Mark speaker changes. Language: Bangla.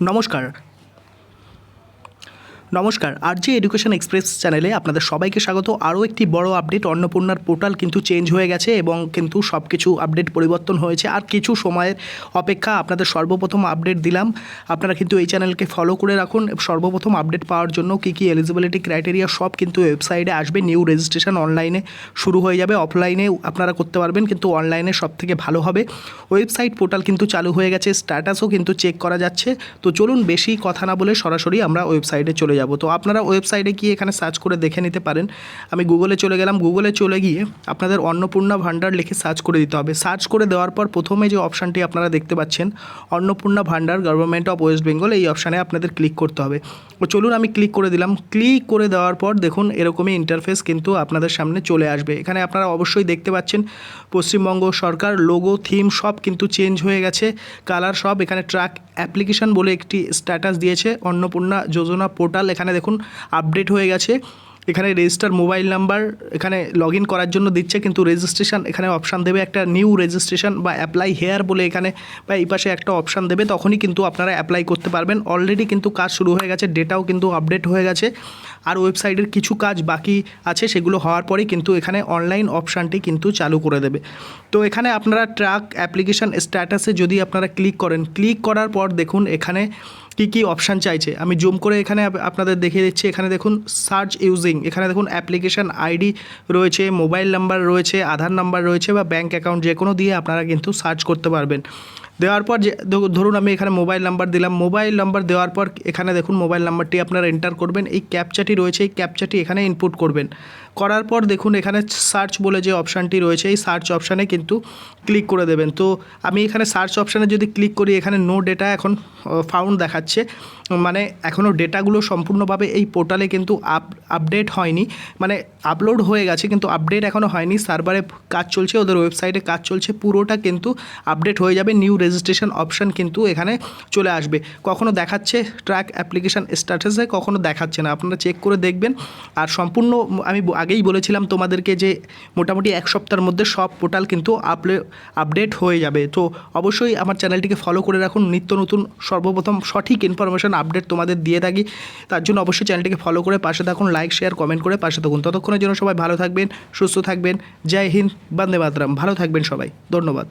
Speaker 1: নমস্কার নমস্কার আরজি এডুকেশন এক্সপ্রেস চ্যানেলে আপনাদের সবাইকে স্বাগত। আরও একটি বড় আপডেট, অন্নপূর্ণার পোর্টাল কিন্তু চেঞ্জ হয়ে গেছে এবং কিন্তু সব কিছু আপডেট পরিবর্তন হয়েছে। আর কিছু সময়ের অপেক্ষা, আপনাদের সর্বপ্রথম আপডেট দিলাম। আপনারা কিন্তু এই চ্যানেলকে ফলো করে রাখুন। সর্বপ্রথম আপডেট পাওয়ার জন্য কী কী এলিজিবিলিটি ক্রাইটেরিয়া সব কিন্তু ওয়েবসাইটে আসবে। নিউ রেজিস্ট্রেশন অনলাইনে শুরু হয়ে যাবে, অফলাইনে আপনারা করতে পারবেন, কিন্তু অনলাইনে সবথেকে ভালো হবে। ওয়েবসাইট পোর্টাল কিন্তু চালু হয়ে গেছে, স্ট্যাটাসও কিন্তু চেক করা যাচ্ছে। তো চলুন বেশি কথা না বলে সরাসরি আমরা ওয়েবসাইটে চলে যাব। তো আপনারা ওয়েবসাইটে গিয়ে এখানে সার্চ করে দেখে নিতে পারেন। আমি গুগলে চলে গেলাম। গুগলে চলে গিয়ে আপনাদের অন্নপূর্ণা ভাণ্ডার লিখে সার্চ করে দিতে হবে। সার্চ করে দেওয়ার পর প্রথমে যে অপশানটি আপনারা দেখতে পাচ্ছেন, অন্নপূর্ণা ভাণ্ডার গভর্নমেন্ট অফ ওয়েস্ট বেঙ্গল, এই অপশানে আপনাদের ক্লিক করতে হবে। তো চলুন আমি ক্লিক করে দিলাম। ক্লিক করে দেওয়ার পর দেখুন এরকমই ইন্টারফেস কিন্তু আপনাদের সামনে চলে আসবে। এখানে আপনারা অবশ্যই দেখতে পাচ্ছেন পশ্চিমবঙ্গ সরকার লোগো, থিম সব কিন্তু চেঞ্জ হয়ে গেছে, কালার সব। এখানে ট্র্যাক অ্যাপ্লিকেশন বলে একটি স্ট্যাটাস দিয়েছে, অন্নপূর্ণা যোজনা পোর্টাল এখানে দেখুন আপডেট হয়ে গেছে। এখানে রেজিস্টার মোবাইল নাম্বার এখানে লগ ইন করার জন্য দিচ্ছে, কিন্তু রেজিস্ট্রেশন এখানে অপশান দেবে একটা নিউ রেজিস্ট্রেশন বা অ্যাপ্লাই হেয়ার বলে এখানে বা এই পাশে একটা অপশান দেবে, তখনই কিন্তু আপনারা অ্যাপ্লাই করতে পারবেন। অলরেডি কিন্তু কাজ শুরু হয়ে গেছে, ডেটাও কিন্তু আপডেট হয়ে গেছে। আর ওয়েবসাইটের কিছু কাজ বাকি আছে, সেগুলো হওয়ার পরেই কিন্তু এখানে অনলাইন অপশানটি কিন্তু চালু করে দেবে। তো এখানে আপনারা ট্র্যাক অ্যাপ্লিকেশান স্ট্যাটাসে যদি আপনারা ক্লিক করেন, ক্লিক করার পর দেখুন এখানে কী কী অপশান চাইছে। আমি জুম করে এখানে আপনাদের দেখিয়ে দিচ্ছি। এখানে দেখুন সার্চ ইউজিং, এখানে দেখুন অ্যাপ্লিকেশান আইডি রয়েছে, মোবাইল নাম্বার রয়েছে, আধার নাম্বার রয়েছে বা ব্যাঙ্ক অ্যাকাউন্ট, যে কোনো দিয়ে আপনারা কিন্তু সার্চ করতে পারবেন। দেওয়ার পর যে ধরুন আমি এখানে মোবাইল নাম্বার দিলাম। মোবাইল নাম্বার দেওয়ার পর এখানে দেখুন মোবাইল নাম্বারটি আপনারা এন্টার করবেন। এই ক্যাপচাটি রয়েছে, এই ক্যাপচাটি এখানে ইনপুট করবেন। করার পর দেখুন এখানে সার্চ বলে যে অপশানটি রয়েছে, এই সার্চ অপশানে কিন্তু ক্লিক করে দেবেন। তো আমি এখানে সার্চ অপশানে যদি ক্লিক করি, এখানে নো ডেটা এখন ফাউন্ড দেখাচ্ছে, মানে এখনও ডেটাগুলো সম্পূর্ণভাবে এই পোর্টালে কিন্তু আপডেট হয়নি, মানে আপলোড হয়ে গেছে কিন্তু আপডেট এখনও হয়নি। সার্ভারে কাজ চলছে, ওদের ওয়েবসাইটে কাজ চলছে, পুরোটা কিন্তু আপডেট হয়ে যাবে। নিউ রেজিস্ট্রেশন অপশান কিন্তু এখানে চলে আসবে। কখনও দেখাচ্ছে ট্র্যাক অ্যাপ্লিকেশান স্ট্যাটাসে, কখনও দেখাচ্ছে না, আপনারা চেক করে দেখবেন। আর সম্পূর্ণ আমি আগেই বলেছিলাম তোমাদেরকে যে মোটামুটি এক সপ্তাহের মধ্যে সব পোর্টাল কিন্তু আপডেট হয়ে যাবে। তো অবশ্যই আমার চ্যানেলটিকে ফলো করে রাখুন, নিত্য নতুন সর্বপ্রথম সঠিক ইনফরমেশন আপডেট তোমাদের দিয়ে থাকি। তার জন্য অবশ্যই চ্যানেলটিকে ফলো করে পাশে থাকুন, লাইক শেয়ার কমেন্ট করে পাশে থাকুন। ততক্ষণের জন্য সবাই ভালো থাকবেন, সুস্থ থাকবেন। জয় হিন্দ, বন্দে মাতরম। ভালো থাকবেন সবাই, ধন্যবাদ।